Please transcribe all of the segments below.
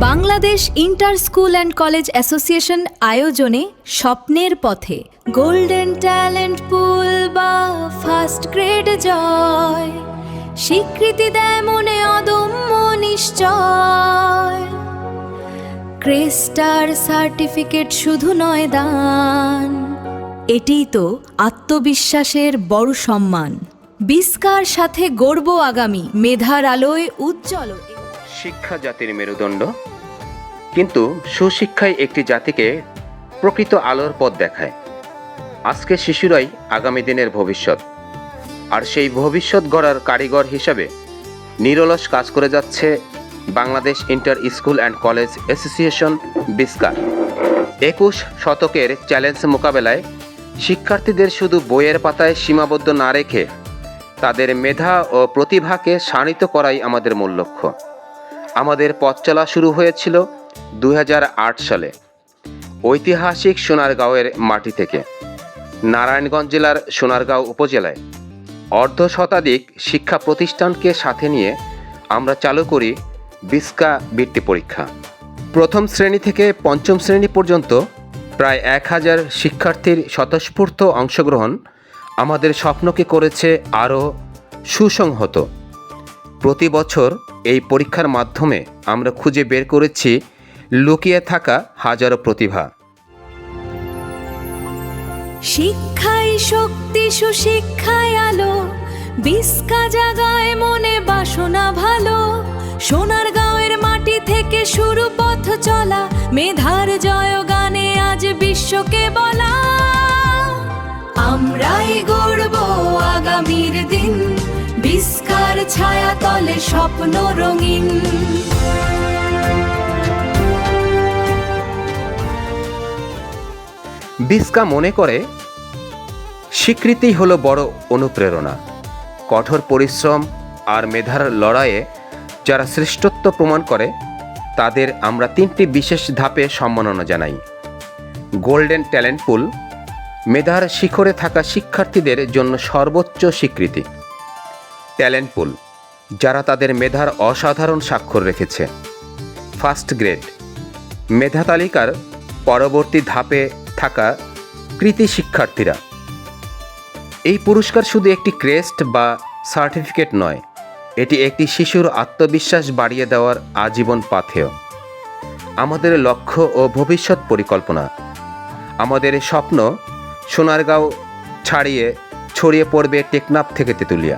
Bangladesh inter school and college association আয়োজনে স্বপ্নের পথে গোল্ডেন ট্যালেন্ট পুল বা ফার্স্ট গ্রেড জয় স্বীকৃতি দেয় মনে অদম্য নিশ্চয়। ক্রেস্টার সার্টিফিকেট শুধু নয় দান, এটিই তো আত্মবিশ্বাসের বড় সম্মান। বিস্কার সাথে গর্ব আগামী, মেধার আলোয় উজ্জ্বল। শিক্ষা জাতির মেরুদণ্ড, কিন্তু সুশিক্ষাই একটি জাতিকে প্রকৃত আলোর পথ দেখায়। আজকে শিশুরাই আগামী দিনের ভবিষ্যৎ, আর সেই ভবিষ্যৎ গড়ার কারিগর হিসাবে নিরলস কাজ করে যাচ্ছে Bangladesh inter school and college association বিস্কার। 21 শতকের চ্যালেঞ্জ মোকাবেলায় শিক্ষার্থীদের শুধু বইয়ের পাতায় সীমাবদ্ধ না রেখে তাদের মেধা ও প্রতিভাকে শাণিত করাই আমাদের মূল লক্ষ্য। আমাদের পথ চলা শুরু হয়েছিল 2008 সালে ঐতিহাসিক সোনারগাঁওয়ের মাটি থেকে। নারায়ণগঞ্জ জেলার সোনারগাঁও উপজেলায় অর্ধ শতাধিক শিক্ষা প্রতিষ্ঠানকে সাথে নিয়ে আমরা চালু করি বিস্কা বৃত্তি পরীক্ষা। প্রথম শ্রেণী থেকে পঞ্চম শ্রেণী পর্যন্ত প্রায় 1000 শিক্ষার্থীর স্বতঃস্ফূর্ত অংশগ্রহণ আমাদের স্বপ্নকে করেছে আরও সুসংহত। প্রতি বছর এই পরীক্ষার মাধ্যমে আমরা খুঁজে বের করেছি লুকিয়ে থাকা হাজারো প্রতিভা। শিক্ষাই শক্তি, সুশিক্ষায় আলো, বিস্কা জাগায় মনে বাসনা ভালো। সোনারগাঁওয়ের মাটি থেকে শুরু পথ চলা, মেধার জয়গানে আজ বিশ্বকে বলা। আমরাই গড়ব আগামীর দিন, বিস্কার ছায়া তলে স্বপ্ন রঙিন। বিস্কা মনে করে স্বীকৃতি হলো বড় অনুপ্রেরণা। কঠোর পরিশ্রম আর মেধার লড়াইয়ে যারা শ্রেষ্ঠত্ব প্রমাণ করে তাদের আমরা 3টি বিশেষ ধাপে সম্মাননা জানাই। গোল্ডেন ট্যালেন্ট পুল, মেধার শিখরে থাকা শিক্ষার্থীদের জন্য সর্বোচ্চ স্বীকৃতি। ট্যালেন্ট পুল, যারা তাদের মেধার অসাধারণ স্বাক্ষর রেখেছে। ফার্স্ট গ্রেড, মেধা তালিকার পরবর্তী ধাপে থাকা কৃতি শিক্ষার্থীরা। এই পুরস্কার শুধু একটি ক্রেস্ট বা সার্টিফিকেট নয়, এটি একটি শিশুর আত্মবিশ্বাস বাড়িয়ে দেওয়ার আজীবন পাথেয়। আমাদের লক্ষ্য ও ভবিষ্যৎ পরিকল্পনা, আমাদের স্বপ্ন সোনারগাঁও ছাড়িয়ে ছড়িয়ে পড়বে টেকনাফ থেকে তেঁতুলিয়া।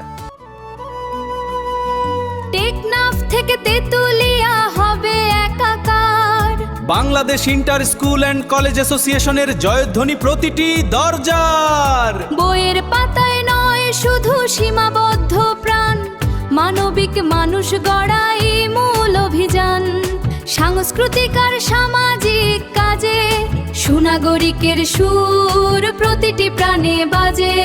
টেকনাফ থেকে তেঁতুলিয়া হবে একাকার। Bangladesh inter school and college অ্যাসোসিয়েশনের জয়ধ্বনি প্রতিটি দরজার। বইয়ের পাতায় নয় শুধু সীমাবদ্ধ প্রাণ, মানবিক মানুষ গড়াই মূল অভিযান। সাংস্কৃতিক আর সামাজিক কাজে সুনাগরিকের সুর প্রতিটি প্রাণে বাজে।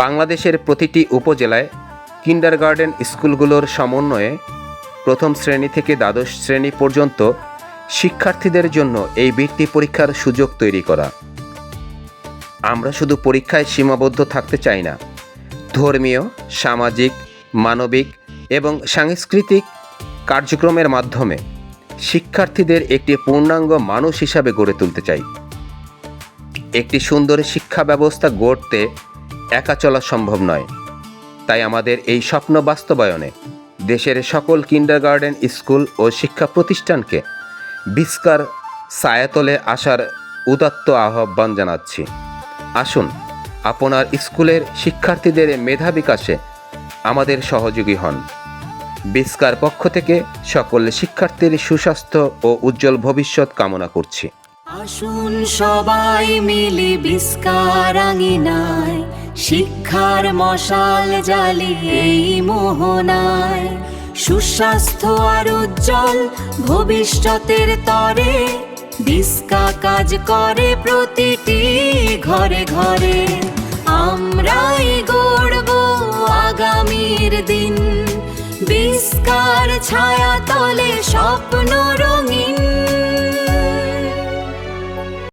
বাংলাদেশের প্রতিটি উপজেলায় কিন্ডারগার্টেন স্কুলগুলোর সমন্বয়ে প্রথম শ্রেণী থেকে দ্বাদশ শ্রেণী পর্যন্ত শিক্ষার্থীদের জন্য এই বৃত্তি পরীক্ষার সুযোগ তৈরি করা। আমরা শুধু পরীক্ষায় সীমাবদ্ধ থাকতে চাই না, ধর্মীয়, সামাজিক, মানবিক এবং সাংস্কৃতিক কার্যক্রমের মাধ্যমে শিক্ষার্থীদের একটি পূর্ণাঙ্গ মানুষ হিসাবে গড়ে তুলতে চাই। একটি সুন্দর শিক্ষা ব্যবস্থা গড়তে একা চলা সম্ভব নয়, তাই আমাদের এই স্বপ্ন বাস্তবায়নে দেশের সকল কিন্ডারগার্টেন স্কুল ও শিক্ষা প্রতিষ্ঠানকে বিস্কার ছায়াতলে আসার উদাত্ত আহ্বান জানাচ্ছি। আসুন, আপনার স্কুলের শিক্ষার্থীদের মেধা বিকাশে আমাদের সহযোগী হন। বিস্কার পক্ষ থেকে সকল শিক্ষার্থীর সুস্বাস্থ্য ও উজ্জ্বল ভবিষ্যৎ কামনা করছি। আসুন সবাই মিলি বিস্কার আঙিনায়, শিক্ষার মশাল জ্বালি এই মোহনায়। সুস্বাস্থ্য আর উজ্জ্বল ভবিষ্যতের তরে বিস্কা কাজ করে প্রতিটি ঘরে ঘরে। আমরাই গড়ব আগামীর দিন, বিস্কার ছায়া তলে স্বপ্ন রঙিন।